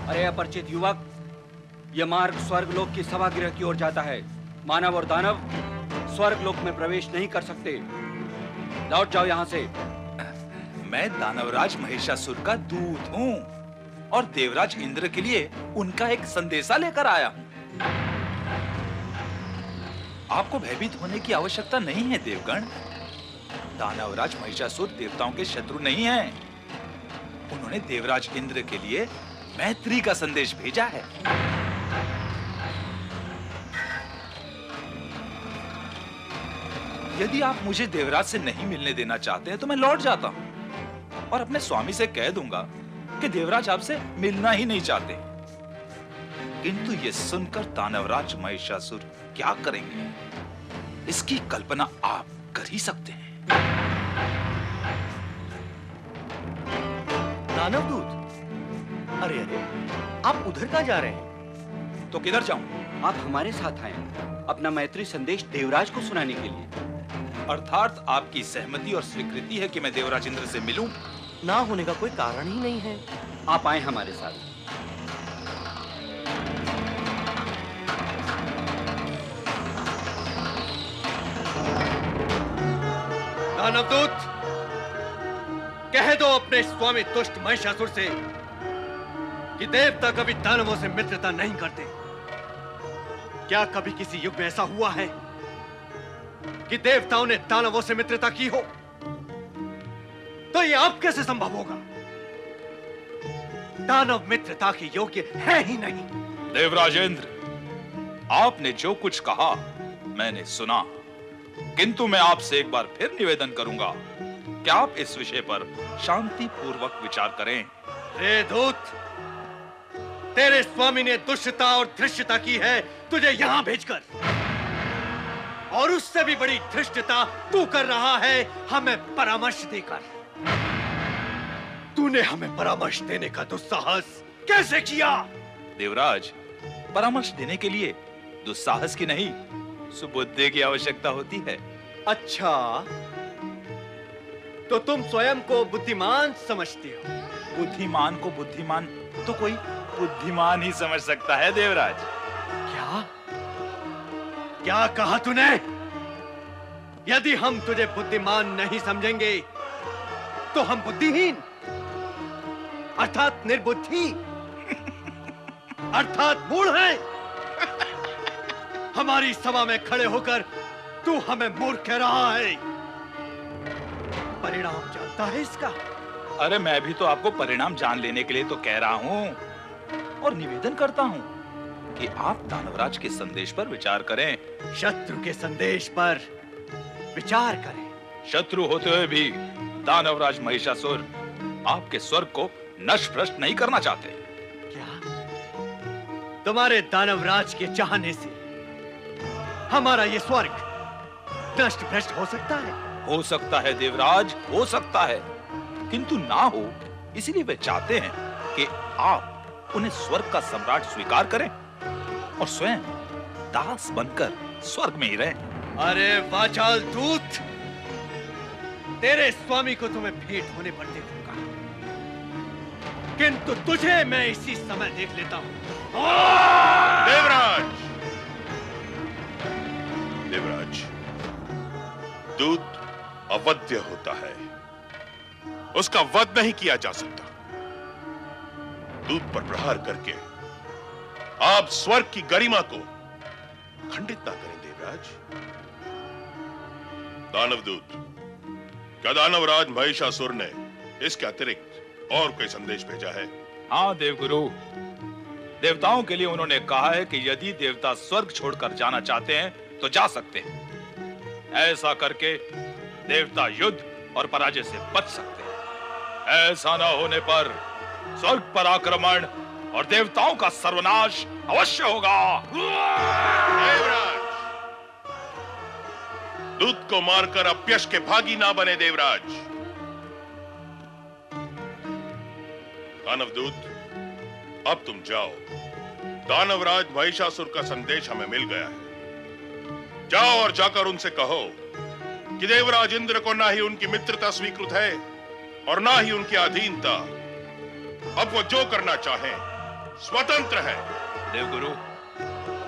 अरे अपरिचित युवक, यह मार्ग स्वर्गलोक की सभागृह की ओर जाता है। मानव और दानव स्वर्गलोक में प्रवेश नहीं कर सकते। लौट जाओ यहाँ से। मैं दानवराज महिषासुर का दूत हूँ और देवराज इंद्र के लिए उनका एक संदेशा लेकर आया हूँ। आपको भयभीत होने की आवश्यकता नहीं है देवगण। दानवराज महिषासुर देवताओं के शत्रु नहीं हैं। उन्होंने देवराज इंद्र के लिए मैत्री का संदेश भेजा है। यदि आप मुझे देवराज से नहीं मिलने देना चाहते हैं तो मैं लौट जाता हूं और अपने स्वामी से कह दूंगा कि देवराज आपसे मिलना ही नहीं चाहते। किंतु यह सुनकर दानवराज महिषासुर क्या करेंगे, इसकी कल्पना आप कर ही सकते हैं। दानवदूत, अरे अरे, आप उधर कहां जा रहे हैं? तो किधर जाऊं? आप हमारे साथ आए अपना मैत्री संदेश देवराज को सुनाने के लिए। अर्थात आपकी सहमति और स्वीकृति है कि मैं देवराज इंद्र से मिलूं? ना होने का कोई कारण ही नहीं है। आप आए हमारे साथ। दानवदूत, कह दो अपने स्वामी दुष्ट महिषासुर से कि देवता कभी दानवों से मित्रता नहीं करते। क्या कभी किसी युग में ऐसा हुआ है कि देवताओं ने दानवों से मित्रता की हो? तो यह अब कैसे संभव होगा? दानव मित्रता के योग्य है ही नहीं। देवराज इंद्र, आपने जो कुछ कहा मैंने सुना, किंतु मैं आपसे एक बार फिर निवेदन करूंगा कि आप इस विषय पर शांति पूर्वक विचार करें। रे दूत, तेरे स्वामी ने दुष्टता और धृष्टता की है तुझे यहां भेजकर, और उससे भी बड़ी धृष्टता तू कर रहा है हमें परामर्श देकर। तूने हमें परामर्श देने का दुस्साहस कैसे किया? देवराज, परामर्श देने के लिए दुस्साहस की नहीं, सुबुद्धि की आवश्यकता होती है। अच्छा, तो तुम स्वयं को बुद्धिमान समझते हो? बुद्धिमान को बुद्धिमान तो कोई बुद्धिमान ही समझ सकता है देवराज। क्या क्या कहा तूने? यदि हम तुझे बुद्धिमान नहीं समझेंगे तो हम बुद्धिहीन अर्थात निर्बुद्धि अर्थात मूढ़ हैं। हमारी सभा में खड़े होकर तू हमें मूर्ख कह रहा है। परिणाम जानता है इसका? अरे मैं भी तो आपको परिणाम जान लेने के लिए तो कह रहा हूं और निवेदन करता हूं कि आप दानवराज के संदेश पर विचार करें। शत्रु के संदेश पर विचार करें। शत्रु होते हुए भी दानवराज महिषासुर आपके स्वर्ग को नष्ट भ्रष्ट नहीं करना चाहते। क्या तुम्हारे दानवराज के चाहने से हमारा ये स्वर्ग नष्ट भ्रष्ट हो सकता है? हो सकता है देवराज, हो सकता है, किंतु ना हो इसलिए वे चाहते हैं कि आप उन्हें स्वर्ग का सम्राट स्वीकार करें और स्वयं दास बनकर स्वर्ग में ही रहें। अरे वाचाल दूत, तेरे स्वामी को तुम्हें भेंट होने पर देखूंगा, किंतु तुझे मैं इसी समय देख लेता हूं। देवराज, देवराज, दूत अवध्य होता है, उसका वध नहीं किया जा सकता। दूत पर प्रहार करके आप स्वर्ग की गरिमा को खंडित ना करें देवराज। दानवदूत, क्या दानवराज महिषासुर ने इसके अतिरिक्त और कोई संदेश भेजा है? हाँ देवगुरु, देवताओं के लिए उन्होंने कहा है कि यदि देवता स्वर्ग छोड़कर जाना चाहते हैं तो जा सकते हैं। ऐसा करके देवता युद्ध और पराजय से बच सकते हैं। ऐसा न होने पर स्वर्ग पर आक्रमण और देवताओं का सर्वनाश अवश्य होगा। देवराज, दूत को मारकर अपयश के भागी ना बने देवराज। दानवदूत, अब तुम जाओ। दानवराज महिषासुर का संदेश हमें मिल गया है। जाओ और जाकर उनसे कहो कि देवराज इंद्र को ना ही उनकी मित्रता स्वीकृत है और ना ही उनकी अधीनता। अब वो जो करना चाहें स्वतंत्र है। देवगुरु,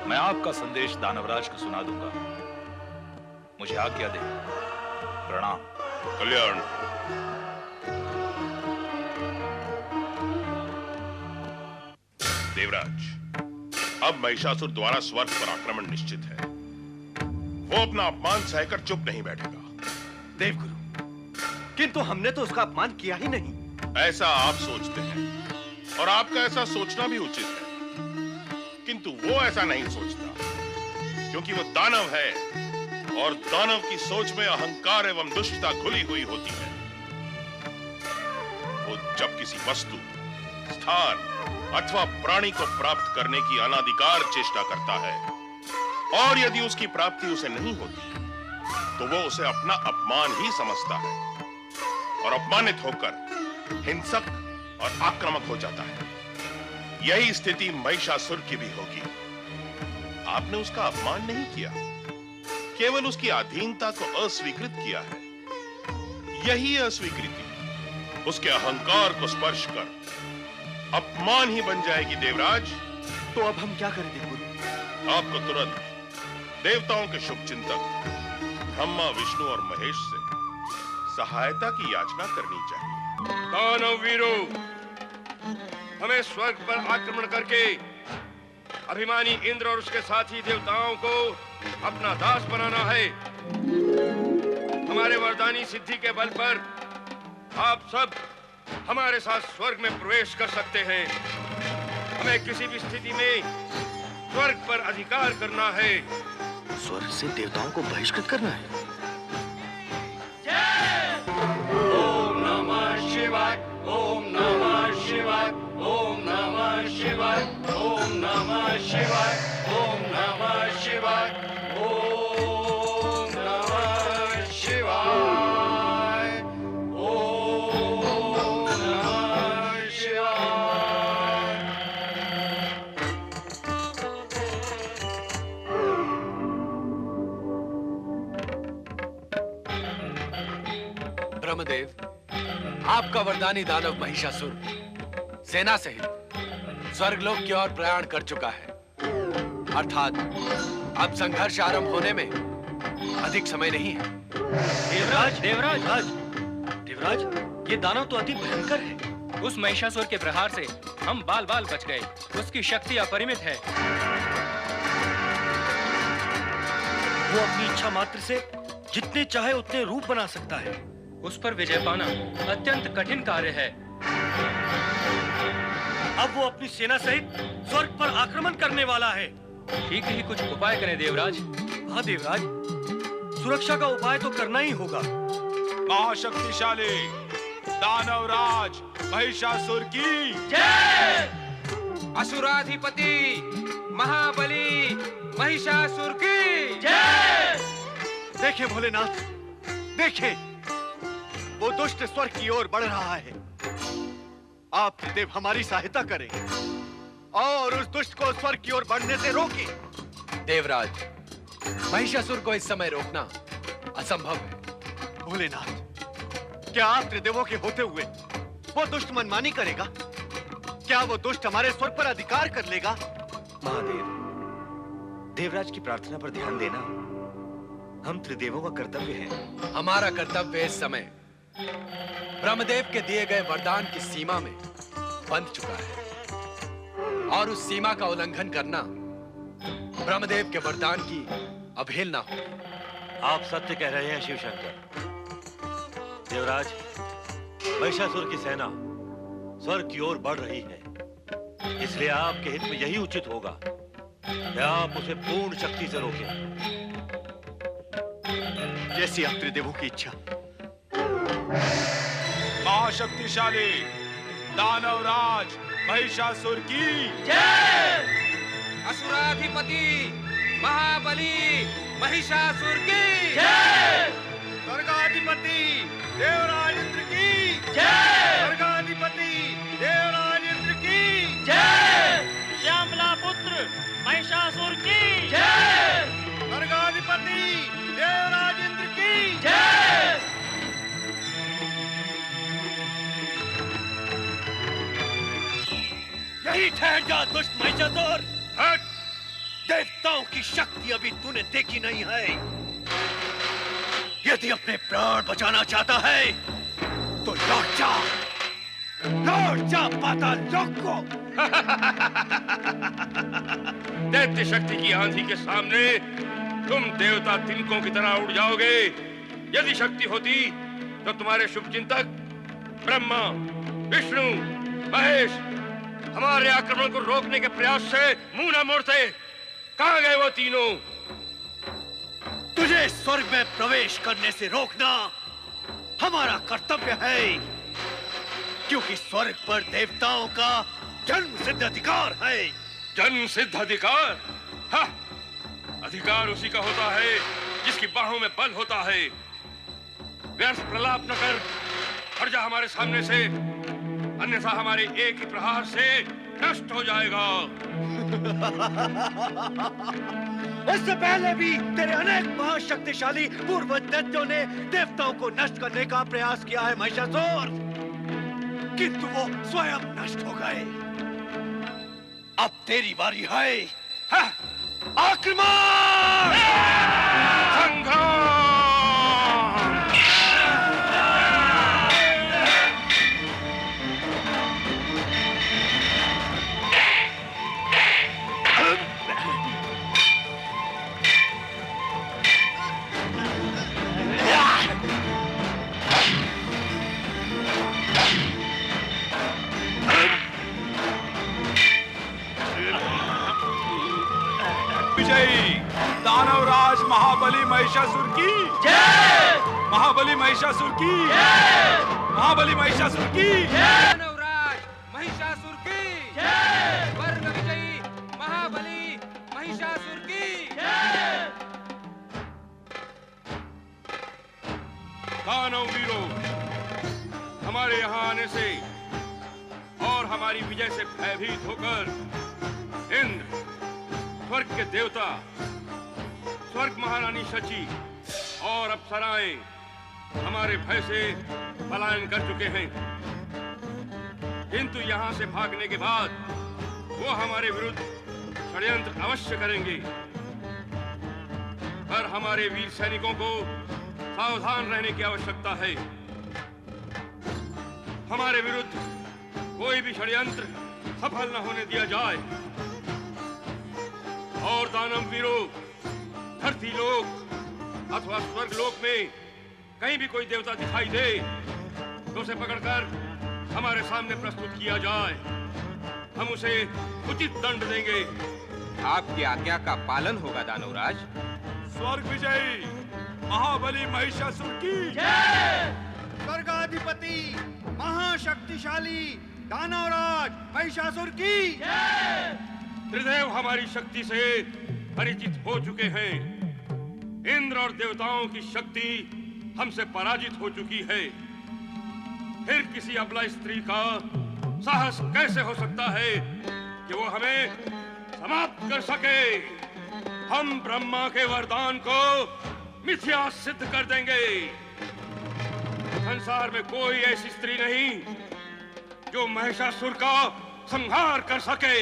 मैं आपका संदेश दानवराज को सुना दूंगा। मुझे आज्ञा दे। प्रणाम। कल्याण। देवराज, अब महिषासुर द्वारा स्वर्ग पर आक्रमण निश्चित है। वो अपना अपमान सहकर चुप नहीं बैठेगा। देवगुरु, किंतु हमने तो उसका अपमान किया ही नहीं। ऐसा आप सोचते हैं और आपका ऐसा सोचना भी उचित है, किंतु वो ऐसा नहीं सोचता, क्योंकि वो दानव है और दानव की सोच में अहंकार एवं दुष्टता घुली हुई होती है। वो जब किसी वस्तु, स्थान अथवा प्राणी को प्राप्त करने की अनादिकार चेष्टा करता है और यदि उसकी प्राप्ति उसे नहीं होती तो वो उसे अपना अपमान ही समझता है और अपमानित होकर हिंसक और आक्रामक हो जाता है। यही स्थिति महिषासुर की भी होगी। आपने उसका अपमान नहीं किया, केवल उसकी अधीनता को अस्वीकृत किया है। यही अस्वीकृति उसके अहंकार को स्पर्श कर अपमान ही बन जाएगी। देवराज, तो अब हम क्या करें देवगुरु? आपको तुरंत देवताओं के शुभ चिंतक ब्रह्मा, विष्णु और महेश से सहायता की याचना करनी चाहिए। दानव वीरों, हमें स्वर्ग पर आक्रमण करके अभिमानी इंद्र और उसके साथी देवताओं को अपना दास बनाना है। हमारे वरदानी सिद्धि के बल पर आप सब हमारे साथ स्वर्ग में प्रवेश कर सकते हैं। हमें किसी भी स्थिति में स्वर्ग पर अधिकार करना है। स्वर्ग से देवताओं को बहिष्कृत करना है? ओम नमः शिवाय, ओम नमः शिवाय, ओम नमः शिवाय, ओम नमः शिवाय, ओम नमः शिवाय, ओम नमः शिवाय, ओम नमः शिवाय। ब्रह्मदेव, आपका वरदानी दानव महिषासुर सेना सहित स्वर्गलोक की ओर प्रयाण कर चुका है। अर्थात अब संघर्ष आरंभ होने में अधिक समय नहीं है। देवराज, देवराज, देवराज, ये दानव तो अति भयंकर है। उस महिषासुर के प्रहार से हम बाल बाल बच गए। उसकी शक्ति अपरिमित है। वो अपनी इच्छा मात्र से जितने चाहे उतने रूप बना सकता है। उस पर विजय पाना अत्यंत कठिन कार्य है। अब वो अपनी सेना सहित स्वर्ग पर आक्रमण करने वाला है। शीघ्र ही कुछ उपाय करें देवराज। हाँ देवराज, सुरक्षा का उपाय तो करना ही होगा। महाशक्तिशाली दानवराज महिषासुर की जय। असुराधिपति महाबली महिषासुर की जय। देखे भोलेनाथ, देखे, वो दुष्ट स्वर्ग की ओर बढ़ रहा है। आप देव हमारी सहायता करें और उस दुष्ट को स्वर्ग की ओर बढ़ने से रोकें। देवराज, महिषासुर को इस समय रोकना असंभव है। भोलेनाथ, क्या आप त्रिदेवों के होते हुए वो दुष्ट मनमानी करेगा? क्या वो दुष्ट हमारे स्वर्ग पर अधिकार कर लेगा? महादेव, देवराज की प्रार्थना पर ध्यान देना हम त्रिदेवों का कर्तव्य है। हमारा कर्तव्य इस समय ब्रह्मदेव के दिए गए वरदान की सीमा में बंध चुका है और उस सीमा का उल्लंघन करना ब्रह्मदेव के वरदान की अवहेलना होगी। आप सत्य कह रहे हैं शिव शंकर। देवराज, महिषासुर की सेना स्वर्ग की ओर बढ़ रही है, इसलिए आपके हित में यही उचित होगा कि आप उसे पूर्ण शक्ति से रोकें। जैसी आप त्रिदेवों की इच्छा। महाशक्तिशाली दानवराज महिषासुर की जय। असुराधिपति महाबली महिषासुर की जय। स्वर्गाधिपति देवराज इंद्र की जय। स्वर्गाधिपति देवराज इंद्र की जय। श्यामला पुत्र महिषासुर की जय। स्वर्गाधिपति देवराज इंद्र की जय। यही ठहर जा दुष्ट महिषासुर। हट! देवताओं की शक्ति अभी तूने देखी नहीं है। यदि अपने प्राण बचाना चाहता है तो लौट जा पाताल लोक को। दैत्य शक्ति की आंधी के सामने तुम देवता तिनकों की तरह उड़ जाओगे। यदि शक्ति होती तो तुम्हारे शुभ चिंतक ब्रह्मा, विष्णु, महेश हमारे आक्रमण को रोकने के प्रयास से मुंह न मोड़ते। कहां गए वो तीनों? तुझे स्वर्ग में प्रवेश करने से रोकना हमारा कर्तव्य है, क्योंकि स्वर्ग पर देवताओं का जन्म सिद्ध अधिकार है। जन्म सिद्ध अधिकार? हाँ, अधिकार उसी का होता है जिसकी बाहों में बल होता है। व्यर्थ प्रलाप न कर, हट जा हमारे सामने से, अन्यथा हमारे एक ही प्रहार से नष्ट हो जाएगा। इससे पहले भी तेरे अनेक महाशक्तिशाली पूर्व दैत्यों ने देवताओं को नष्ट करने का प्रयास किया है महिषासुर, किंतु वो स्वयं नष्ट हो गए। अब तेरी बारी है। हाँ, आक्रमण! संग्राम! दानवराज महाबली महिषासुर की जय! महाबली महिषासुर की जय! महाबली महिषासुर की जय! दानवराज महिषासुर की जय! स्वर्ग विजयी महाबली महिषासुर की जय! दानव वीरों, हमारे यहाँ आने से और हमारी विजय से भयभीत होकर इंद्र, स्वर्ग के देवता, स्वर्ग महारानी शची और अप्सराएं हमारे भय से पलायन कर चुके हैं, किंतु यहाँ से भागने के बाद वो हमारे विरुद्ध षड्यंत्र अवश्य करेंगे। पर हमारे वीर सैनिकों को सावधान रहने की आवश्यकता है। हमारे विरुद्ध कोई भी षड्यंत्र सफल न होने दिया जाए। और दानव वीरों, धरती लोक अथवा स्वर्ग लोक में कहीं भी कोई देवता दिखाई दे तो उसे पकड़कर हमारे सामने प्रस्तुत किया जाए। हम उसे उचित दंड देंगे। आपकी आज्ञा का पालन होगा दानवराज। स्वर्ग विजयी महाबली महिषासुर की जय! स्वर्गाधिपति महाशक्तिशाली दानवराज महिषासुर की जय! त्रिदेव हमारी शक्ति से परिचित हो चुके हैं। इंद्र और देवताओं की शक्ति हमसे पराजित हो चुकी है। फिर किसी अबला स्त्री का साहस कैसे हो सकता है कि वो हमें समाप्त कर सके? हम ब्रह्मा के वरदान को मिथ्या सिद्ध कर देंगे। संसार में कोई ऐसी स्त्री नहीं जो महिषासुर का संहार कर सके।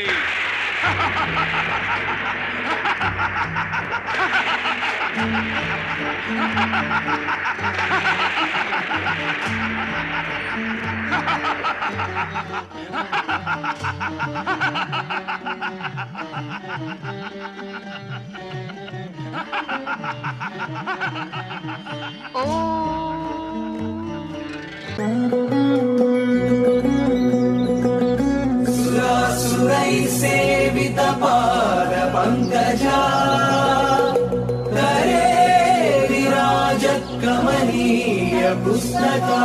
सुरासुरैः सेवितपाद पंकजा करे विराजत् कमनीय पुस्तका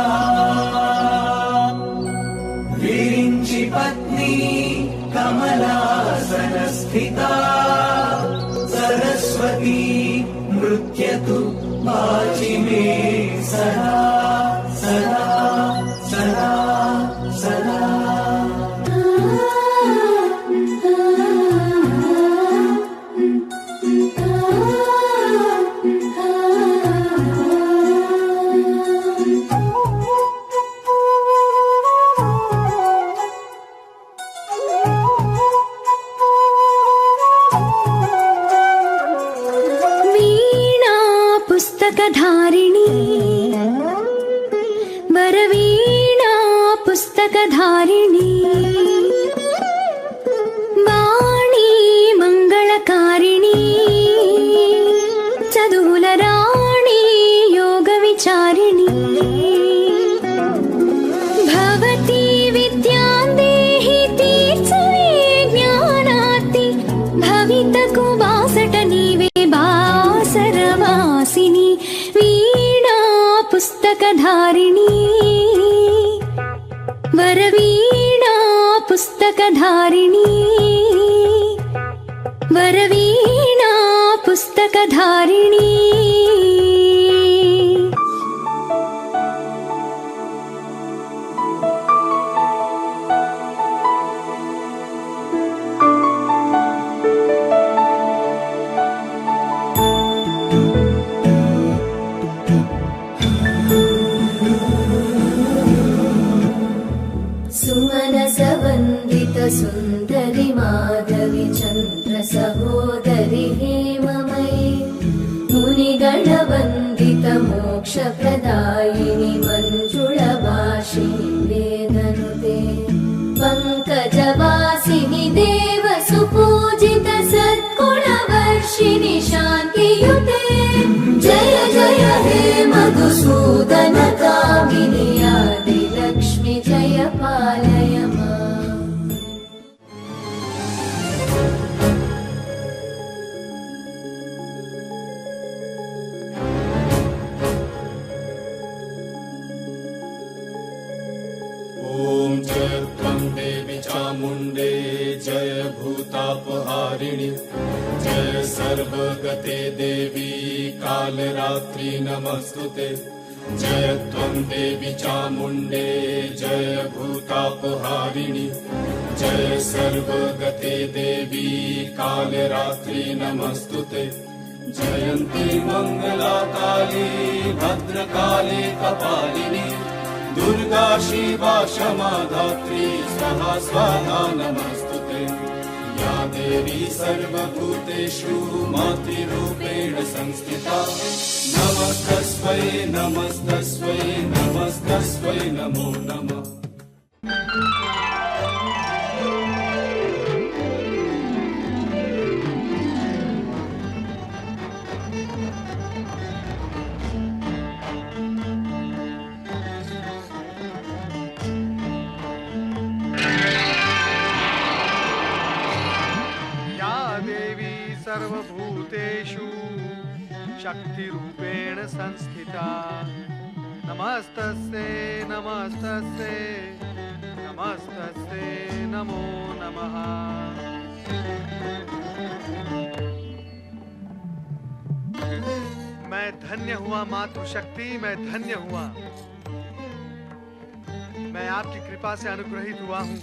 विरिञ्चि पत्नी कमलासन स्थिता सरस्वती नृत्यतु वाचि मे सदा सदा सदा सदा। पुस्तकधारिणी वरवीणा पुस्तकधारिणी वरवीणा पुस्तकधारिणी सुमनसवन्दित सुन्दरि माधवि चन्द्र सहोदरि हेममयि मुनिगणवन्दित मोक्षप्रदायिनि मञ्जुळभाषिणि वेदनुते पङ्कजवासिनि देव सुपूजित सद्गुणवर्षिणि शान्तियुते जय जय हे मधुसूदन कामिनि आदिलक्ष्मि जय पालय माम्। ॐ जय त्वं देवी चामुण्डे जय भूतापहारिणि जय सर्वगते देवी कालरात्रि नमस्तुते जय त्वं देवी चामुण्डे जय भूतापहारिणि जय सर्वगते देवी कालरात्रि नमस्तुते जयन्ती मङ्गला काली भद्रकाली कपालिनी दुर्गा शिवा क्षमा धात्री स्वाहा स्वाहा नमस्तुते या देवी सर्वभूतेषु मातृरूपेण संस्थिता नमस्तस्मै नमस्तस्मै नमस्तस्मै नमो नमः। सर्वभूतेषु शक्तिरूपेण संस्थिता नमस्तस्यै नमस्तस्यै नमस्तस्यै नमो नमः। मैं धन्य हुआ मातृशक्ति, मैं धन्य हुआ। मैं आपकी कृपा से अनुग्रहित हुआ हूँ।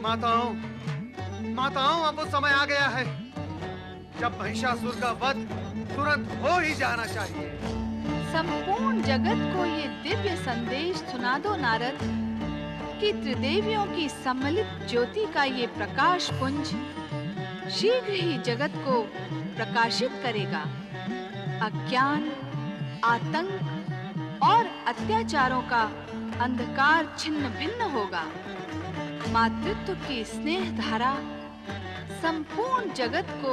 माताओं माताओं, अब वो समय आ गया है जब महिषासुर का वध तुरंत हो ही जाना चाहिए। संपूर्ण जगत को ये दिव्य संदेश सुना दो नारद कि त्रिदेवियों की सम्मिलित ज्योति का ये प्रकाश पुंज शीघ्र ही जगत को प्रकाशित करेगा। अज्ञान, आतंक और अत्याचारों का अंधकार छिन्न भिन्न होगा। मातृत्व की स्नेह धारा संपूर्ण जगत को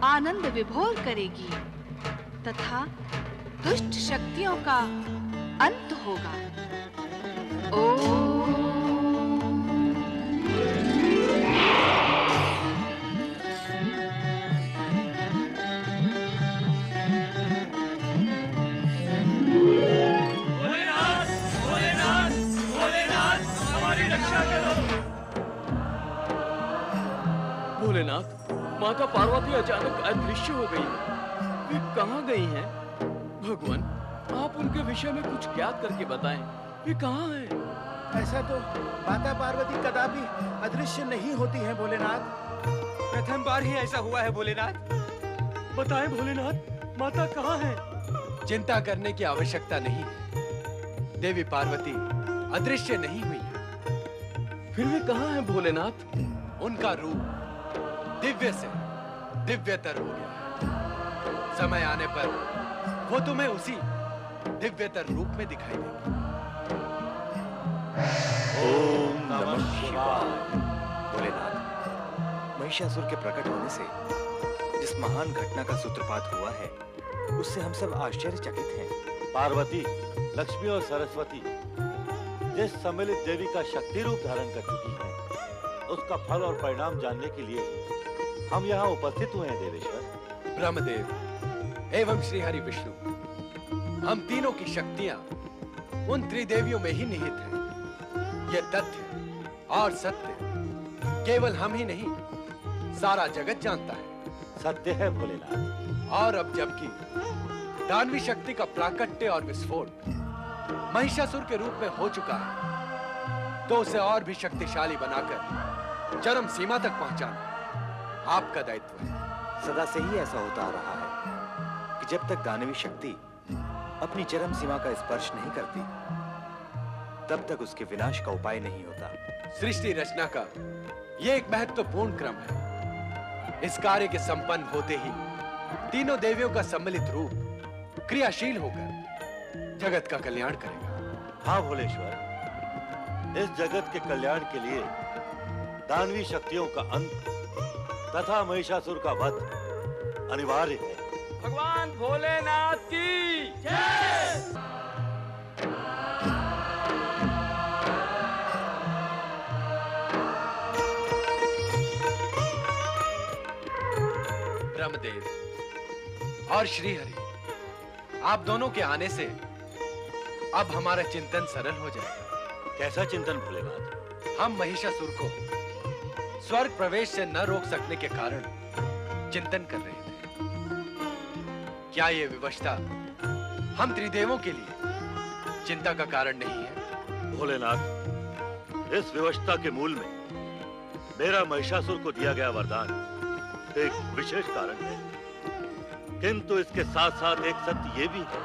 आनंद विभोर करेगी तथा दुष्ट शक्तियों का अंत होगा। ओम भोलेनाथ, माता पार्वती अचानक अदृश्य हो गई। वे कहाँ गई हैं? भगवान, आप उनके विषय में कुछ ज्ञात करके बताएं। वे कहाँ हैं? ऐसा तो माता पार्वती कदापि अदृश्य नहीं होती हैं भोलेनाथ। प्रथम बार ही ऐसा हुआ है भोलेनाथ। बताएं भोलेनाथ, माता कहाँ हैं? चिंता करने की आवश्यकता नहीं। देवी पार्वती अदृश्य नहीं हुई है। फिर वे कहाँ हैं भोलेनाथ? उनका रूप दिव्य से दिव्यतर हो गया है। समय आने पर वो तुम्हें उसी दिव्यतर रूप में दिखाई देगी। ओम नमः शिवाय। भोलेनाथ, महिषासुर के प्रकट होने से जिस महान घटना का सूत्रपात हुआ है उससे हम सब आश्चर्यचकित हैं। पार्वती, लक्ष्मी और सरस्वती जिस सम्मिलित देवी का शक्ति रूप धारण कर चुकी है उसका फल और परिणाम जानने के लिए हम यहाँ उपस्थित हुए हैं देवेश्वर। ब्रह्मदेव एवं श्री हरि विष्णु, हम तीनों की शक्तियां उन त्रिदेवियों में ही निहित हैं। ये तथ्य और सत्य केवल हम ही नहीं, सारा जगत जानता है। सत्य है भोलेनाथ। और अब जबकि दानवी शक्ति का प्राकट्य और विस्फोट महिषासुर के रूप में हो चुका है, तो उसे और भी शक्तिशाली बनाकर चरम सीमा तक पहुंचाना आपका दायित्व है। सदा से ही ऐसा होता आ रहा है कि जब तक दानवी शक्ति अपनी चरम सीमा का स्पर्श नहीं करती, तब तक उसके विनाश का उपाय नहीं होता। सृष्टि रचना का यह एक महत्वपूर्ण क्रम है। इस कार्य के संपन्न होते ही तीनों देवियों का सम्मिलित रूप क्रियाशील होकर जगत का कल्याण करेगा। हाँ भोलेश्वर, इस जगत के कल्याण के लिए दानवी शक्तियों का अंत तथा महिषासुर का वध अनिवार्य है। भगवान भोलेनाथ की जय। ब्रह्मदेव और श्रीहरि, आप दोनों के आने से अब हमारा चिंतन सरल हो जाएगा। कैसा चिंतन भोलेनाथ? हम महिषासुर को स्वर्ग प्रवेश से न रोक सकने के कारण चिंतन कर रहे थे। क्या यह विवशता हम त्रिदेवों के लिए चिंता का कारण नहीं है? भोलेनाथ, इस विवशता के मूल में मेरा महिषासुर को दिया गया वरदान एक विशेष कारण है, किंतु इसके साथ साथ एक सत्य ये भी है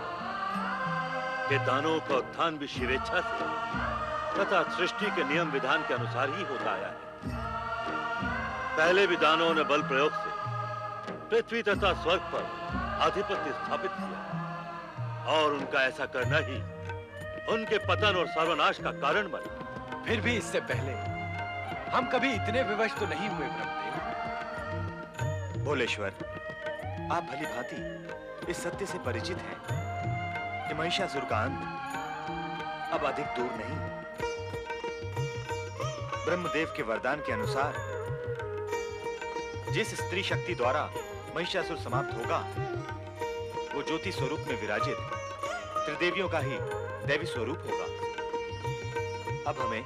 कि दानवों का उत्थान भी शिवेच्छा से तथा सृष्टि के नियम विधान के अनुसार ही होता आया है। पहले भी दानवों ने बल प्रयोग से पृथ्वी तथा स्वर्ग पर आधिपत्य स्थापित किया और उनका ऐसा करना ही उनके पतन और सर्वनाश का कारण बना। फिर भी इससे पहले हम कभी इतने विवश तो नहीं हुए ब्रह्मदेव। भोलेश्वर, आप भली भांति इस सत्य से परिचित हैं कि महिषासुर का अंत अब अधिक दूर नहीं। ब्रह्मदेव के वरदान के अनुसार जिस स्त्री शक्ति द्वारा महिषासुर समाप्त होगा, वो ज्योति स्वरूप में विराजित त्रिदेवियों का ही दैवी स्वरूप होगा। अब हमें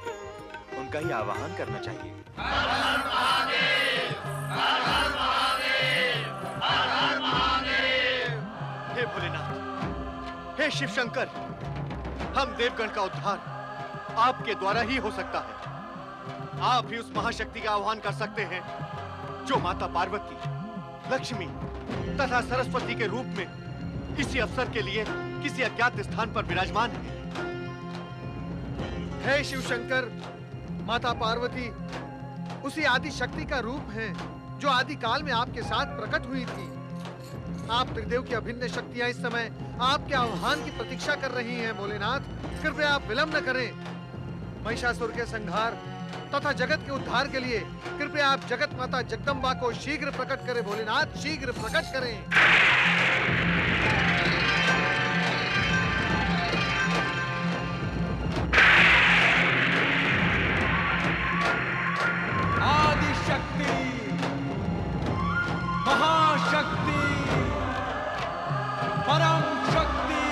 उनका ही आवाहन करना चाहिए। हे भोलेनाथ, हे शिव शंकर, हम देवगण का उद्धार आपके द्वारा ही हो सकता है। आप ही उस महाशक्ति का आह्वान कर सकते हैं जो माता पार्वती, लक्ष्मी तथा सरस्वती के रूप में किसी अवसर के लिए किसी अज्ञात स्थान पर विराजमान है। हे शिव शंकर, माता पार्वती उसी आदि शक्ति का रूप है जो आदि काल में आपके साथ प्रकट हुई थी। आप त्रिदेव की अभिन्न शक्तियां इस समय आपके आह्वान की प्रतीक्षा कर रही हैं। भोलेनाथ, कृपया आप विलंब न करें। महिषासुर के संहार तथा जगत के उद्धार के लिए कृपया आप जगत माता जगदम्बा को शीघ्र प्रकट करें। भोलेनाथ, शीघ्र प्रकट करें। आदि शक्ति, महाशक्ति, परम शक्ति,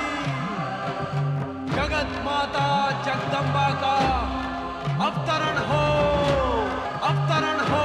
जगत माता जगदम्बा का अवतरण हो, अवतरण हो।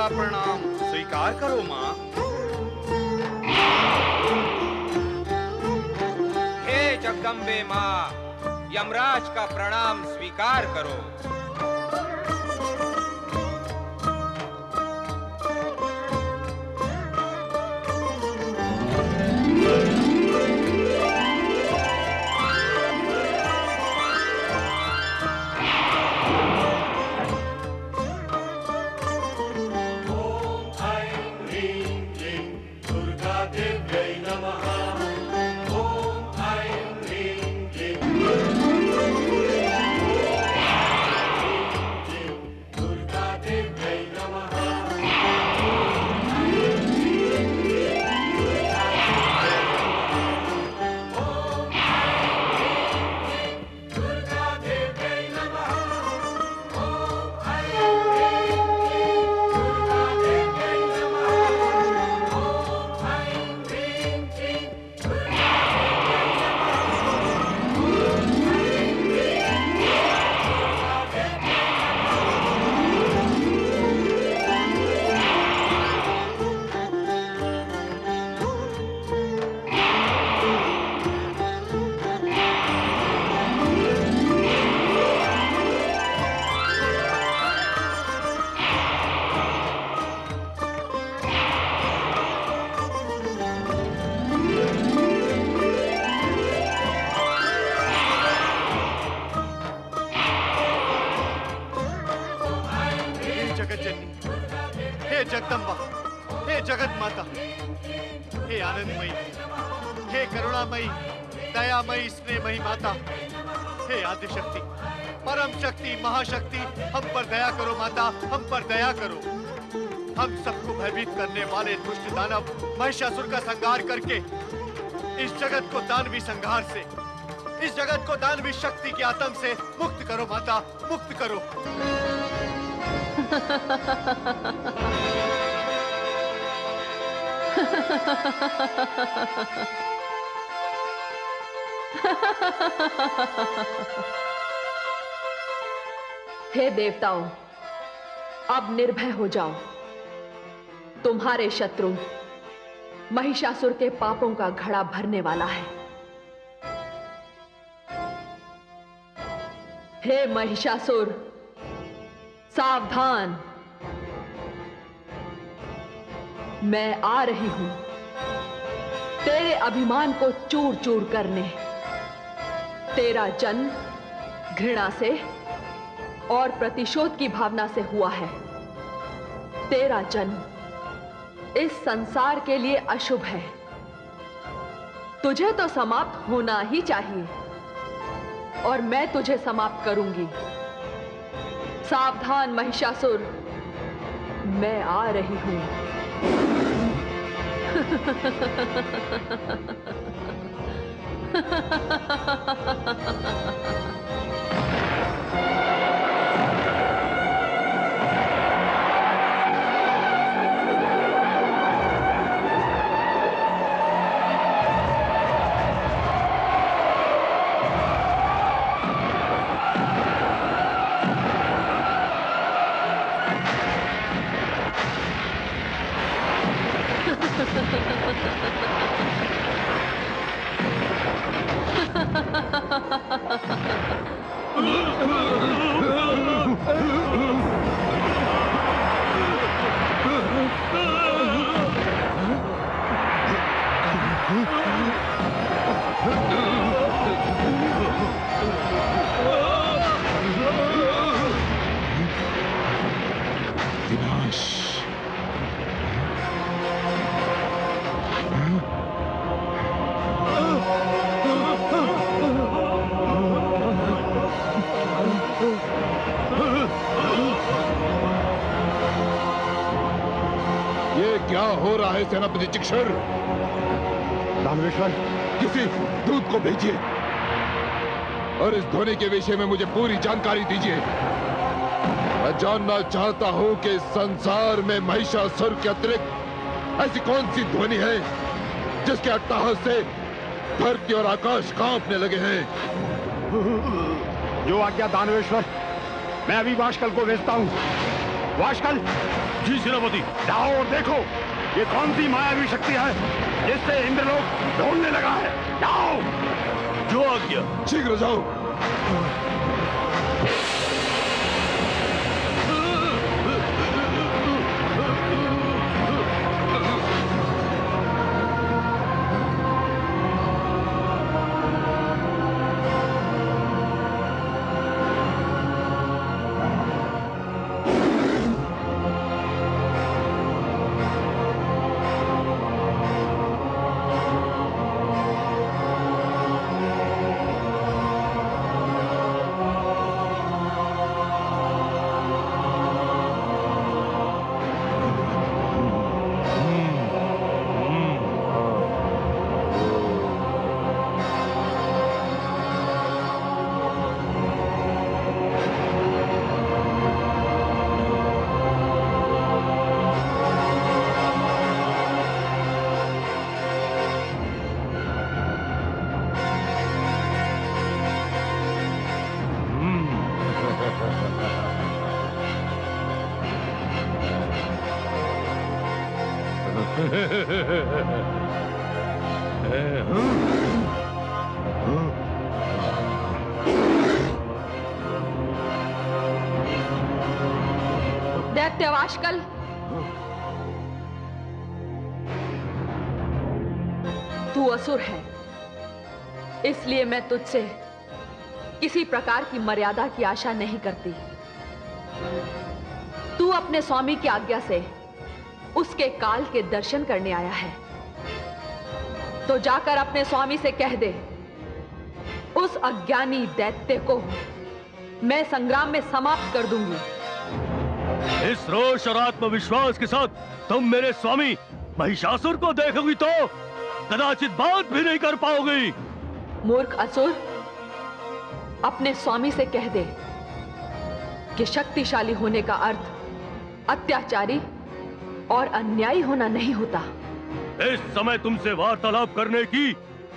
का प्रणाम स्वीकार करो माँ। हे जगदम्बे माँ, यमराज का प्रणाम स्वीकार करो। जगदम्बा, हे जगत माता, हे आनंदमयी, हे करुणामयी, दयामयी, स्नेहमयी माता, हे आदिशक्ति, परम शक्ति, महाशक्ति, हम पर दया करो माता, हम पर दया करो। हम सबको भयभीत करने वाले दुष्ट दानव महिषासुर का संहार करके इस जगत को दानवी संहार से, इस जगत को दानवी शक्ति के आतंक से मुक्त करो माता, मुक्त करो। हे देवताओं, अब निर्भय हो जाओ। तुम्हारे शत्रु महिषासुर के पापों का घड़ा भरने वाला है। हे महिषासुर, सावधान, मैं आ रही हूं तेरे अभिमान को चूर चूर करने। तेरा जन्म घृणा से और प्रतिशोध की भावना से हुआ है। तेरा जन्म इस संसार के लिए अशुभ है। तुझे तो समाप्त होना ही चाहिए और मैं तुझे समाप्त करूंगी। सावधान महिषासुर, मैं आ रही हूं। क्या हो रहा है सेनापति चिक्षर? दानवेश्वर, किसी दूत को भेजिए और इस ध्वनि के विषय में मुझे पूरी जानकारी दीजिए। मैं जानना चाहता हूं कि संसार में महिषासुर के अतिरिक्त ऐसी कौन सी ध्वनि है जिसके अट्टहास से धरती और आकाश कांपने लगे हैं। जो आज्ञा दानवेश्वर, मैं अभी बाष्कल को भेजता हूं। वाशकल। जी सेनापति। जाओ और देखो ये कौन सी मायावी शक्ति है जिससे इंद्रलोक ढोलने लगा है। जाओ। जो आ गया। शीघ्र जाओ। दैत्य वाशकल, तू असुर है, इसलिए मैं तुझसे किसी प्रकार की मर्यादा की आशा नहीं करती। तू अपने स्वामी की आज्ञा से उसके काल के दर्शन करने आया है, तो जाकर अपने स्वामी से कह दे, उस अज्ञानी दैत्य को मैं संग्राम में समाप्त कर दूंगी। इस रोष और आत्मविश्वास के साथ तुम मेरे स्वामी महिषासुर को देखोगी तो कदाचित बात भी नहीं कर पाओगी। मूर्ख असुर, अपने स्वामी से कह दे कि शक्तिशाली होने का अर्थ अत्याचारी और अन्यायी होना नहीं होता। इस समय तुमसे वार्तालाप करने की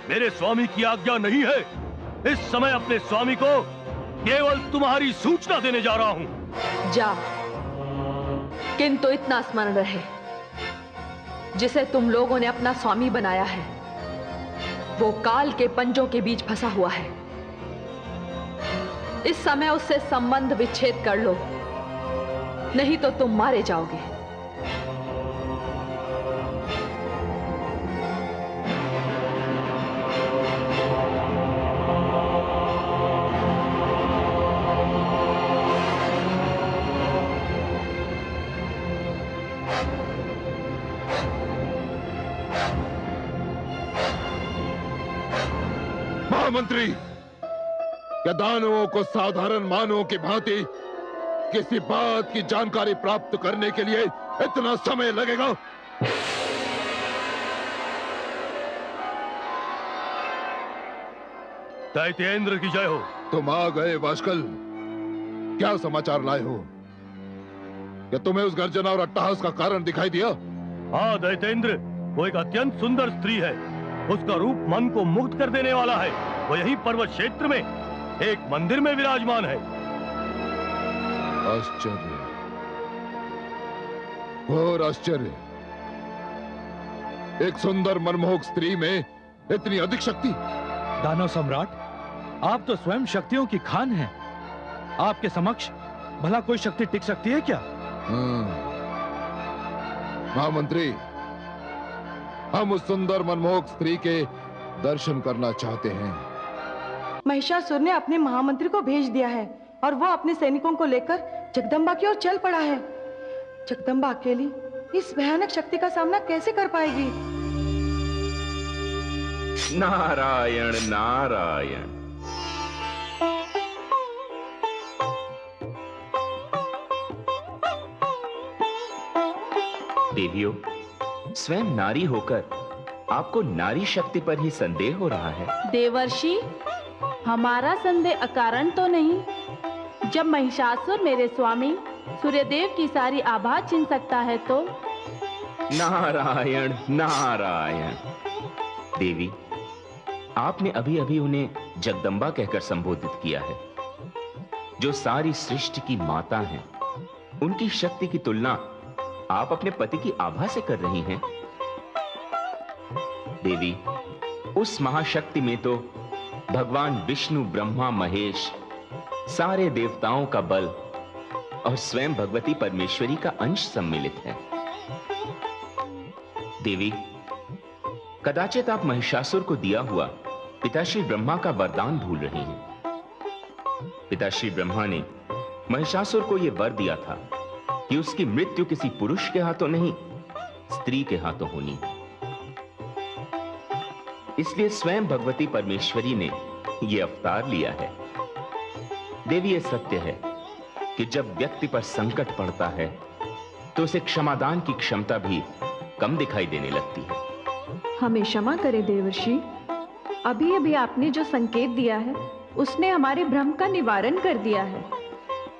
मेरे स्वामी की आज्ञा नहीं है। इस समय अपने स्वामी को केवल तुम्हारी सूचना देने जा रहा हूं। जा, किंतु इतना स्मरण रहे, जिसे तुम लोगों ने अपना स्वामी बनाया है वो काल के पंजों के बीच फंसा हुआ है। इस समय उससे संबंध विच्छेद कर लो, नहीं तो तुम मारे जाओगे। महामंत्री, क्या दानवों को साधारण मानवों की भांति किसी बात की जानकारी प्राप्त करने के लिए इतना समय लगेगा? दैत्येंद्र की जय हो। तुम आ गए वाशकल। क्या समाचार लाए हो? क्या तुम्हें उस गर्जना और अट्टहास का कारण दिखाई दिया? हाँ दैत्येंद्र, वो एक अत्यंत सुंदर स्त्री है। उसका रूप मन को मुग्ध कर देने वाला है। वो यहीं पर्वत क्षेत्र में एक मंदिर में विराजमान है। आश्चर्य, घोर आश्चर्य। एक सुंदर मनमोहक स्त्री में इतनी अधिक शक्ति। दानव सम्राट, आप तो स्वयं शक्तियों की खान हैं। आपके समक्ष भला कोई शक्ति टिक सकती है क्या? महामंत्री, हम उस सुंदर मनमोहक स्त्री के दर्शन करना चाहते हैं। महिषासुर ने अपने महामंत्री को भेज दिया है और वो अपने सैनिकों को लेकर जगदम्बा की ओर चल पड़ा है। जगदम्बा अकेली इस भयानक शक्ति का सामना कैसे कर पाएगी? नारायण नारायण। देवियों, स्वयं नारी होकर आपको नारी शक्ति पर ही संदेह हो रहा है। देवर्षि, हमारा संदेह अकारण तो नहीं। जब महिषासुर मेरे स्वामी सूर्यदेव की सारी आभा छीन सकता है तो। नारायण नारायण। देवी, आपने अभी अभी उन्हें जगदम्बा कहकर संबोधित किया है, जो सारी सृष्टि की माता हैं उनकी शक्ति की तुलना आप अपने पति की आभा से कर रही हैं। देवी, उस महाशक्ति में तो भगवान विष्णु, ब्रह्मा, महेश, सारे देवताओं का बल और स्वयं भगवती परमेश्वरी का अंश सम्मिलित है। देवी, कदाचित आप महिषासुर को दिया हुआ पिताश्री ब्रह्मा का वरदान भूल रही हैं। पिताश्री ब्रह्मा ने महिषासुर को यह वर दिया था कि उसकी मृत्यु किसी पुरुष के हाथों नहीं, स्त्री के हाथों होनी। इसलिए स्वयं भगवती परमेश्वरी ने यह अवतार लिया है। देवी, यह सत्य है कि जब व्यक्ति पर संकट पड़ता है तो उसे क्षमादान की क्षमता भी कम दिखाई देने लगती है। हमें क्षमा करें देवर्षि, अभी अभी आपने जो संकेत दिया है उसने हमारे भ्रम का निवारण कर दिया है।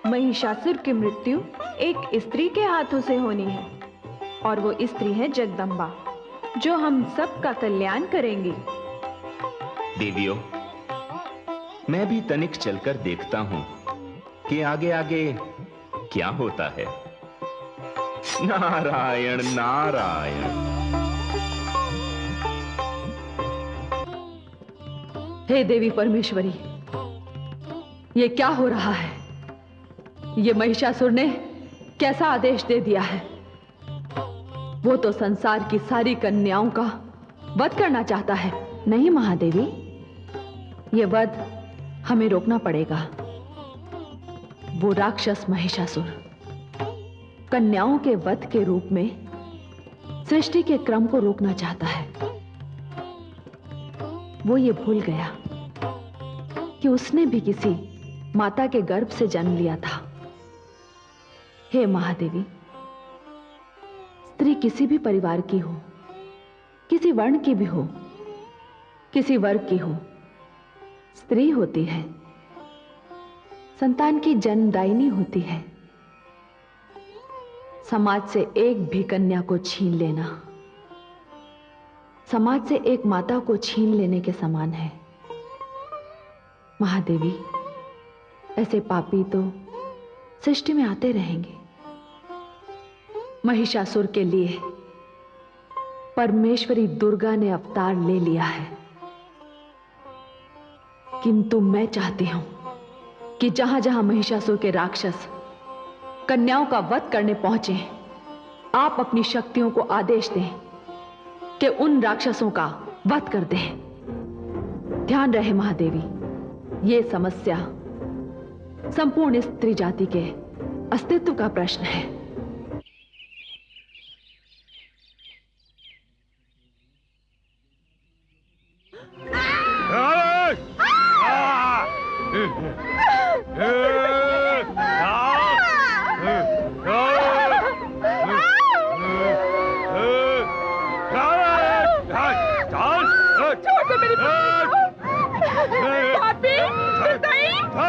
महिषासुर की मृत्यु एक स्त्री के हाथों से होनी है और वो स्त्री है जगदम्बा, जो हम सब का कल्याण करेंगी। देवियों, मैं भी तनिक चलकर देखता हूं कि आगे आगे क्या होता है। नारायण नारायण। हे देवी परमेश्वरी, ये क्या हो रहा है? ये महिषासुर ने कैसा आदेश दे दिया है? वो तो संसार की सारी कन्याओं का वध करना चाहता है। नहीं महादेवी, ये वध हमें रोकना पड़ेगा। वो राक्षस महिषासुर कन्याओं के वध के रूप में सृष्टि के क्रम को रोकना चाहता है। वो ये भूल गया कि उसने भी किसी माता के गर्भ से जन्म लिया था। हे महादेवी, स्त्री किसी भी परिवार की हो, किसी वर्ण की भी हो, किसी वर्ग की हो, स्त्री होती है, संतान की जन्मदायिनी होती है। समाज से एक भी कन्या को छीन लेना समाज से एक माता को छीन लेने के समान है। महादेवी, ऐसे पापी तो सृष्टि में आते रहेंगे। महिषासुर के लिए परमेश्वरी दुर्गा ने अवतार ले लिया है, किंतु मैं चाहती हूं कि जहां जहां महिषासुर के राक्षस कन्याओं का वध करने पहुंचे, आप अपनी शक्तियों को आदेश दें कि उन राक्षसों का वध कर दें। ध्यान रहे महादेवी, ये समस्या संपूर्ण स्त्री जाति के अस्तित्व का प्रश्न है।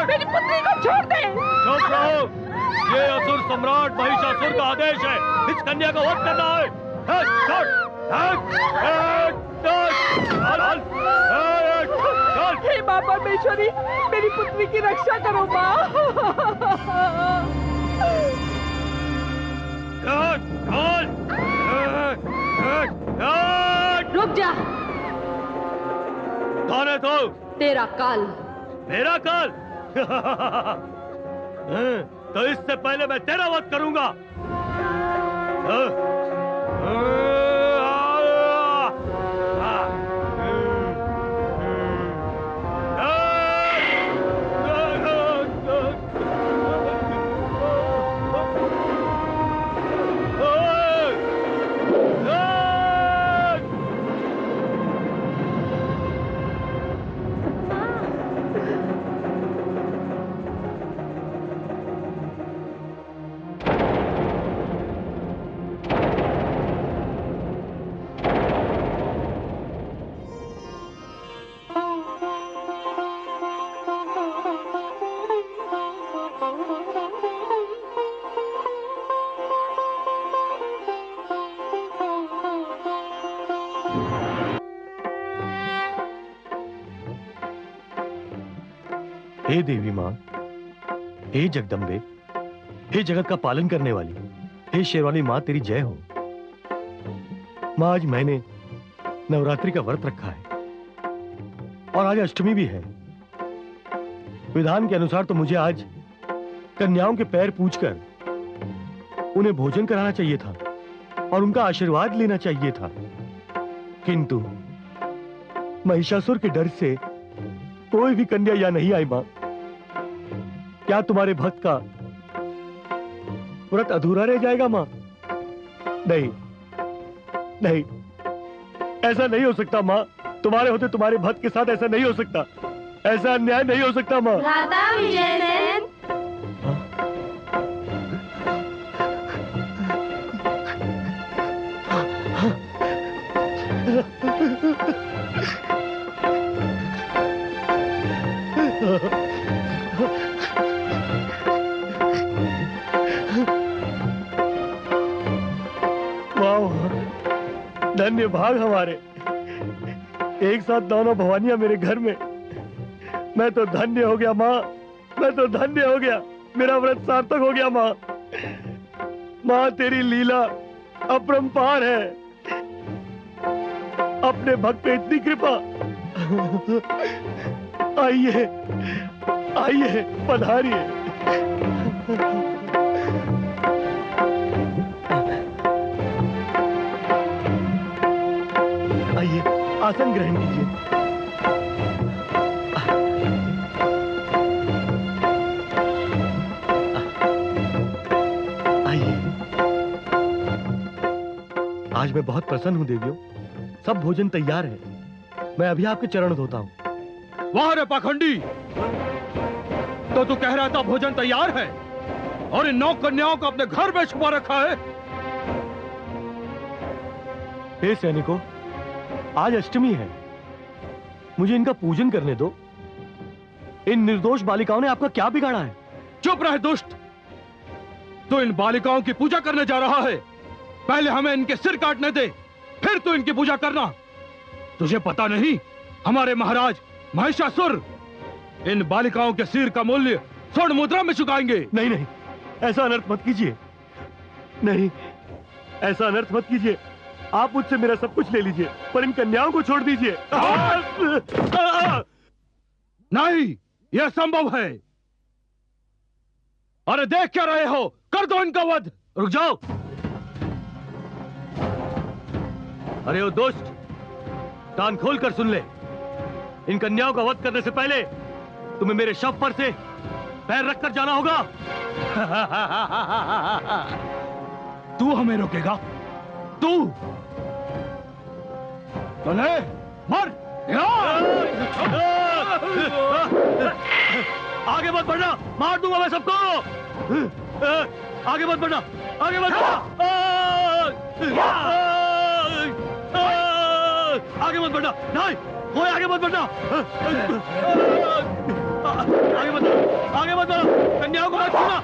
मेरी पुत्री को छोड़ दे। चुप रहो, ये असुर सम्राट महिषासुर का आदेश है, इस कन्या का वध करना है। हे मां परमेश्वरी, मेरी पुत्री की रक्षा करो मां। रुक जा। कौन है तू? तेरा काल। मेरा काल? तो इससे पहले मैं तेरा वध करूंगा। हे देवी मां, हे जगदम्बे, हे जगत का पालन करने वाली, हे शेरवाली माँ तेरी जय हो। माँ आज मैंने नवरात्रि का व्रत रखा है और आज अष्टमी भी है। विधान के अनुसार तो मुझे आज कन्याओं के पैर पूछकर उन्हें भोजन कराना चाहिए था और उनका आशीर्वाद लेना चाहिए था, किंतु महिषासुर के डर से कोई भी कन्या यहाँ नहीं आई। मां, क्या तुम्हारे भक्त का व्रत अधूरा रह जाएगा? मां, नहीं नहीं, ऐसा नहीं हो सकता मां। तुम्हारे होते तुम्हारे भक्त के साथ ऐसा नहीं हो सकता, ऐसा अन्याय नहीं हो सकता मां। भ्राता विजयसेन, धन्य भाग हमारे, एक साथ दोनों भवानियां मेरे घर में। मैं तो धन्य हो गया माँ, मैं तो धन्य हो गया, मेरा व्रत सार्थक हो गया माँ। माँ तेरी लीला अपरंपार है, अपने भक्त पे इतनी कृपा। आइए आइए, पधारिए। आइए, आसन ग्रहण कीजिए। आइए। आज मैं बहुत प्रसन्न हूं देवियों, सब भोजन तैयार है। मैं अभी आपके चरण धोता हूं। वाह रे पाखंडी, तो तू कह रहा था भोजन तैयार है और इन 9 कन्याओं को अपने घर में छुपा रखा है। हे सैनिकों, आज अष्टमी है, मुझे इनका पूजन करने दो। इन निर्दोष बालिकाओं ने आपका क्या बिगाड़ा है? चुप रहे दुष्ट, तू इन बालिकाओं की पूजा करने जा रहा है। पहले हमें इनके सिर काटने दे, फिर तू इनकी पूजा करना। तुझे पता नहीं, हमारे महाराज महिषासुर इन बालिकाओं के सिर का मूल्य स्वर्ण मुद्रा में चुकाएंगे। नहीं नहीं, ऐसा अनर्थ मत कीजिए। नहीं, ऐसा अनर्थ मत कीजिए। आप मुझसे मेरा सब कुछ ले लीजिए, पर इन कन्याओं को छोड़ दीजिए। नहीं, यह संभव है। अरे देख क्या रहे हो, कर दो इनका वध। रुक जाओ। अरे ओ दोस्त, कान खोल कर सुन ले। इन कन्याओं का वध करने से पहले तुम्हें मेरे शव पर से पैर रखकर जाना होगा। तू हमें रोकेगा? तू चले, मर। आगे मत बढ़ना, मार दूंगा मैं सबको। आगे मत बढ़ना, आगे मत बढ़ना, आगे मत बढ़ना। नहीं, कोई आगे मत बढ़ना। आगे मत बढ़ना, आगे मत बढ़ना, कन्याओं को मत छूना।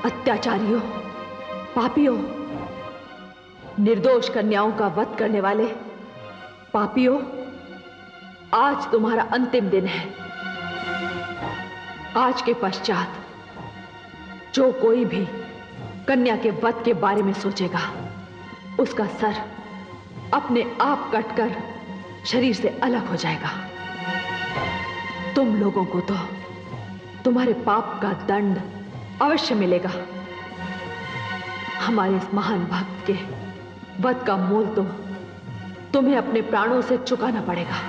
अत्याचारियों, पापियों, निर्दोष कन्याओं का वध करने वाले पापियों, आज तुम्हारा अंतिम दिन है। आज के पश्चात जो कोई भी कन्या के वध के बारे में सोचेगा, उसका सर अपने आप कटकर शरीर से अलग हो जाएगा। तुम लोगों को तो तुम्हारे पाप का दंड अवश्य मिलेगा। हमारे इस महान भक्त के वध का मोल तो तुम्हें अपने प्राणों से चुकाना पड़ेगा।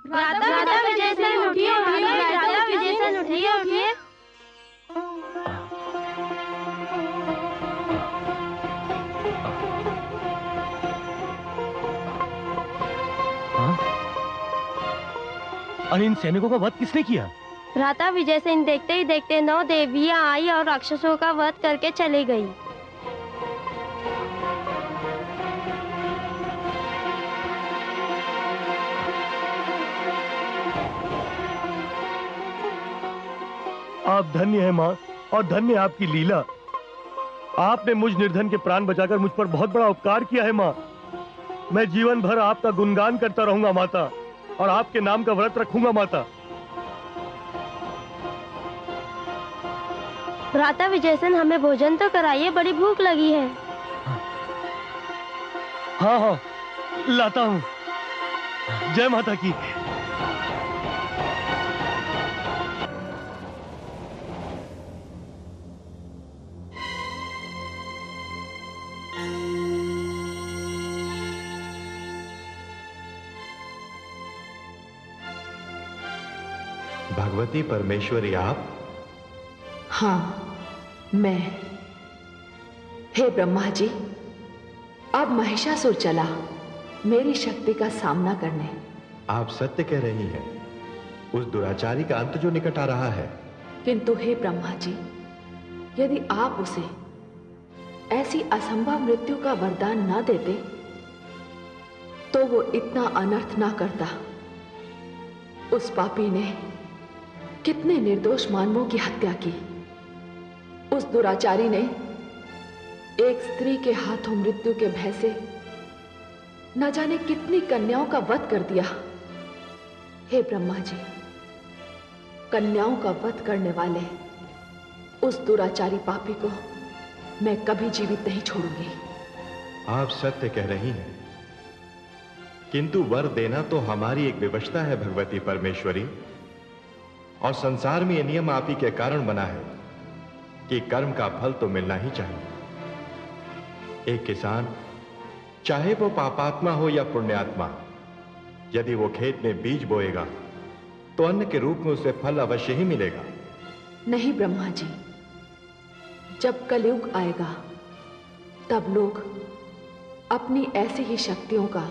राधा विजय सेन उठिए, राधा विजय सेन उठिए, उठिए। अरे इन सैनिकों का वध किसने किया? राधा विजय सेन देखते ही देखते 9 देवियां आई और राक्षसों का वध करके चली गई। आप धन्य हैं माँ, और धन्य है आपकी लीला। आपने मुझ निर्धन के प्राण बचाकर मुझ पर बहुत बड़ा उपकार किया है माँ। मैं जीवन भर आपका गुणगान करता रहूंगा माता, और आपके नाम का व्रत रखूंगा माता। राधा विजय सेन, हमें भोजन तो कराइए, बड़ी भूख लगी है। हाँ हाँ, लाता हूँ। जय माता की। भगवती परमेश्वरी आप? हाँ, मैं। हे ब्रह्मा जी, अब महिषासुर चला मेरी शक्ति का सामना करने। आप सत्य कह रही हैं। उस दुराचारी का अंत जो निकट आ रहा है। किंतु हे ब्रह्मा जी, यदि आप उसे ऐसी असंभव मृत्यु का वरदान ना देते तो वो इतना अनर्थ ना करता। उस पापी ने कितने निर्दोष मानवों की हत्या की। उस दुराचारी ने एक स्त्री के हाथों मृत्यु के भय से न जाने कितनी कन्याओं का वध कर दिया। हे ब्रह्मा जी, कन्याओं का वध करने वाले उस दुराचारी पापी को मैं कभी जीवित नहीं छोड़ूंगी। आप सत्य कह रही हैं, किंतु वर देना तो हमारी एक विवशता है भगवती परमेश्वरी। और संसार में यह नियम आप ही के कारण बना है कि कर्म का फल तो मिलना ही चाहिए। एक किसान, चाहे वो पापात्मा हो या पुण्यात्मा, यदि वो खेत में बीज बोएगा तो अन्न के रूप में उसे फल अवश्य ही मिलेगा। नहीं ब्रह्मा जी, जब कलयुग आएगा तब लोग अपनी ऐसी ही शक्तियों का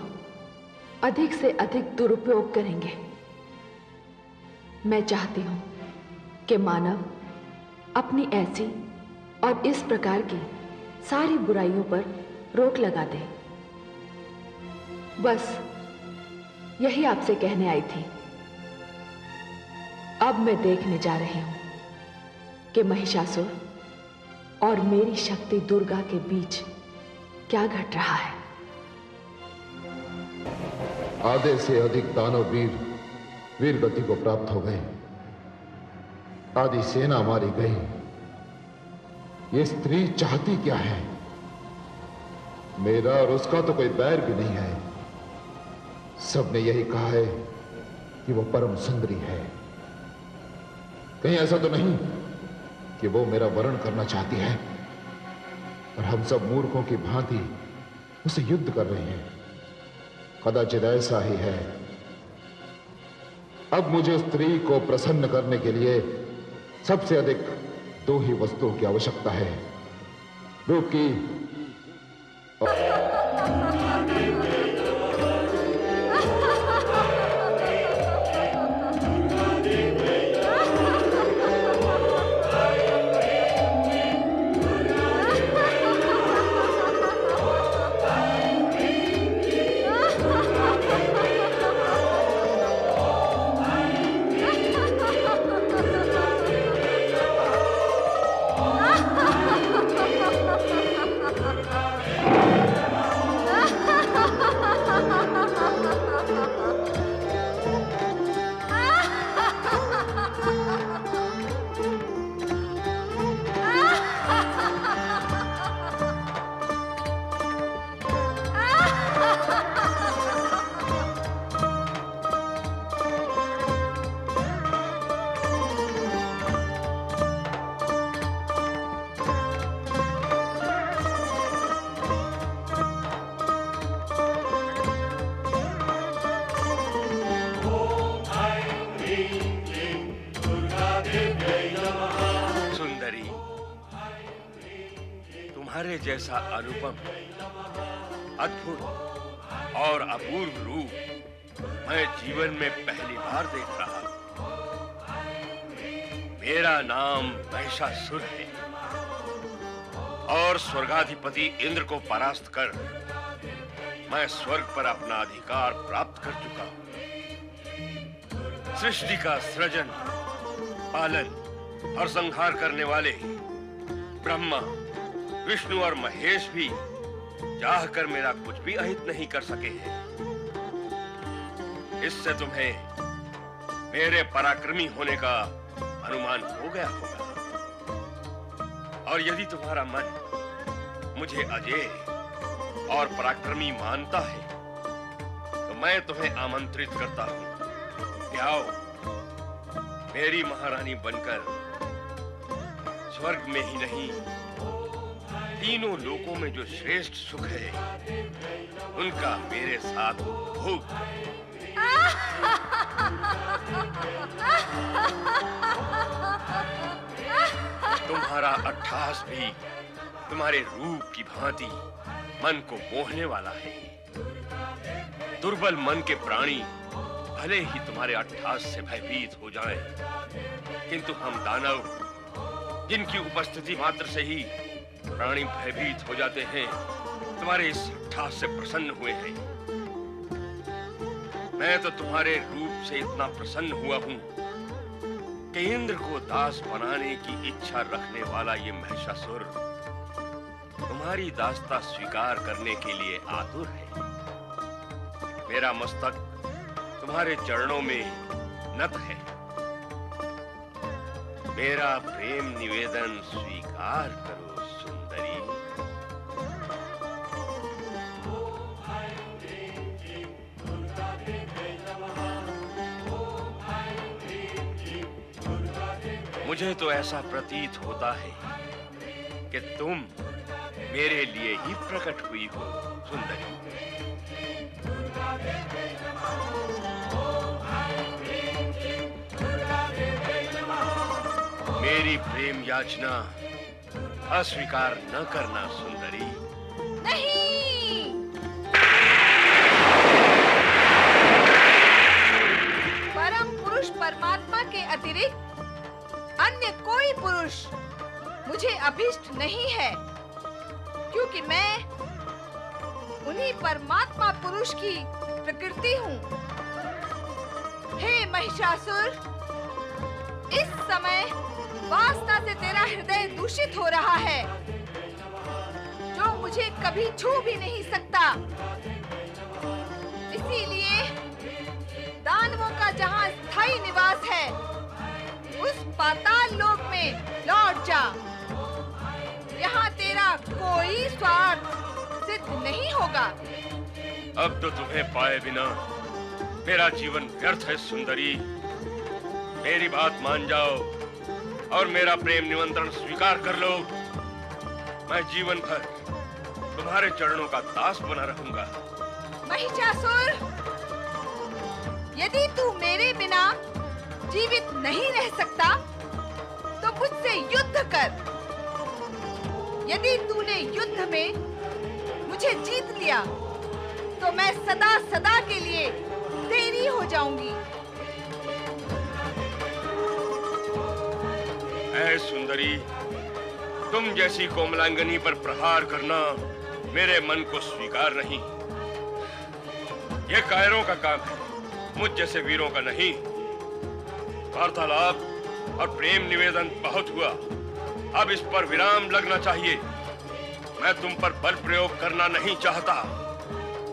अधिक से अधिक दुरुपयोग करेंगे। मैं चाहती हूं कि मानव अपनी ऐसी और इस प्रकार की सारी बुराइयों पर रोक लगा दे। बस यही आपसे कहने आई थी। अब मैं देखने जा रही हूं कि महिषासुर और मेरी शक्ति दुर्गा के बीच क्या घट रहा है। आधे से अधिक दानव वीर गति को प्राप्त हो गए। आधी सेना मारी गई। ये स्त्री चाहती क्या है? मेरा और उसका तो कोई बैर भी नहीं है। सबने यही कहा है कि वो परम सुंदरी है। कहीं ऐसा तो नहीं कि वो मेरा वरण करना चाहती है और हम सब मूर्खों की भांति उसे युद्ध कर रहे हैं। कदाचित ऐसा ही है। अब मुझे स्त्री को प्रसन्न करने के लिए सबसे अधिक 2 ही वस्तुओं की आवश्यकता है, रूप की तुम्हारे जैसा अनुपम, अद्भुत और अपूर्व रूप मैं जीवन में पहली बार देख रहा हूं। मेरा नाम महिषासुर है और स्वर्गाधिपति इंद्र को परास्त कर मैं स्वर्ग पर अपना अधिकार प्राप्त कर चुका हूं। सृष्टि का सृजन, पालन और संहार करने वाले ब्रह्मा, विष्णु और महेश भी चाह कर मेरा कुछ भी अहित नहीं कर सके हैं। इससे तुम्हें मेरे पराक्रमी होने का अनुमान हो गया होगा। और यदि तुम्हारा मन मुझे अजेय और पराक्रमी मानता है तो मैं तुम्हें आमंत्रित करता हूं कि आओ मेरी महारानी बनकर स्वर्ग में ही नहीं, तीनों लोकों में जो श्रेष्ठ सुख है उनका मेरे साथ भोग। तुम्हारा अट्टहास भी तुम्हारे रूप की भांति मन को मोहने वाला है। दुर्बल मन के प्राणी भले ही तुम्हारे अट्टहास से भयभीत हो जाएं, किंतु हम दानव जिनकी उपस्थिति मात्र से ही प्राणी भयभीत हो जाते हैं, तुम्हारे इस अट्टहास से प्रसन्न हुए हैं। मैं तो तुम्हारे रूप से इतना प्रसन्न हुआ हूं कि इंद्र को दास बनाने की इच्छा रखने वाला ये महिषासुर तुम्हारी दासता स्वीकार करने के लिए आतुर है। मेरा मस्तक तुम्हारे चरणों में नत है। मेरा प्रेम निवेदन स्वीकार करो सुंदरी। मुझे तो ऐसा प्रतीत होता है कि तुम मेरे लिए ही प्रकट हुई हो सुंदरी। मेरी प्रेम याचना अस्वीकार न करना सुंदरी। नहीं, परम पुरुष परमात्मा के अतिरिक्त अन्य कोई पुरुष मुझे अभिष्ट नहीं है, क्योंकि मैं उन्हीं परमात्मा पुरुष की प्रकृति हूँ। हे महिषासुर, इस समय वासना से तेरा हृदय दूषित हो रहा है, जो मुझे कभी छू भी नहीं सकता। इसीलिए दानवों का जहाँ स्थायी निवास है, उस पाताल लोक में लौट जा। यहाँ तेरा कोई स्वार्थ सिद्ध नहीं होगा। अब तो तुम्हें पाए बिना मेरा जीवन व्यर्थ है सुंदरी। मेरी बात मान जाओ और मेरा प्रेम निमंत्रण स्वीकार कर लो। मैं जीवन भर तुम्हारे चरणों का दास बना रहूंगा। महिषासुर, यदि तू मेरे बिना जीवित नहीं रह सकता तो मुझसे युद्ध कर। यदि तूने युद्ध में मुझे जीत लिया तो मैं सदा सदा के लिए तेरी हो जाऊंगी। ऐ सुंदरी, तुम जैसी कोमलांगनी पर प्रहार करना मेरे मन को स्वीकार नहीं। यह कायरों का काम है, मुझ जैसे वीरों का नहीं। वार्तालाप और प्रेम निवेदन बहुत हुआ, अब इस पर विराम लगना चाहिए। मैं तुम पर बल प्रयोग करना नहीं चाहता,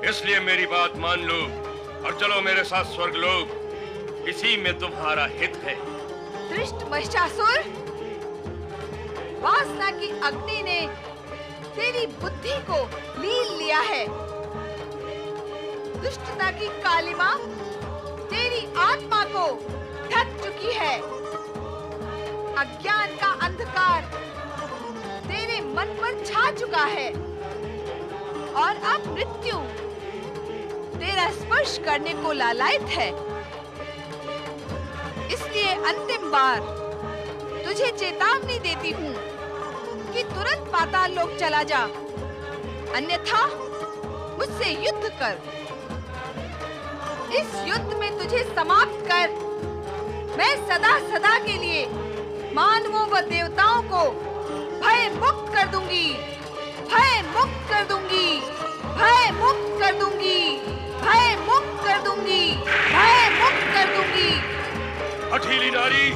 इसलिए मेरी बात मान लो और चलो मेरे साथ स्वर्गलोक। इसी में तुम्हारा हित है। दुष्ट महिषासुर, वासना की अग्नि ने तेरी बुद्धि को लील लिया है। दुष्टता की कालिमा तेरी आत्मा को ढक चुकी है। अज्ञान का अंधकार तेरे मन पर छा चुका है और अब मृत्यु तेरा स्पर्श करने को लालायित है। इसलिए अंतिम बार तुझे चेतावनी देती हूँ कि तुरंत पाताल लोक चला जा, अन्यथा मुझसे युद्ध कर। इस युद्ध में तुझे समाप्त कर मैं सदा सदा के लिए मानवों व देवताओं को भय मुक्त कर दूंगी, भय मुक्त कर दूंगी, भय मुक्त कर दूंगी, भय मुक्त कर दूंगी, भय मुक्त कर दूंगी। हठीली नारी,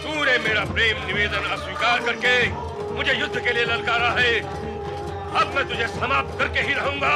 तूने मेरा प्रेम निवेदन अस्वीकार करके मुझे युद्ध के लिए ललकारा है। अब मैं तुझे समाप्त करके ही रहूंगा।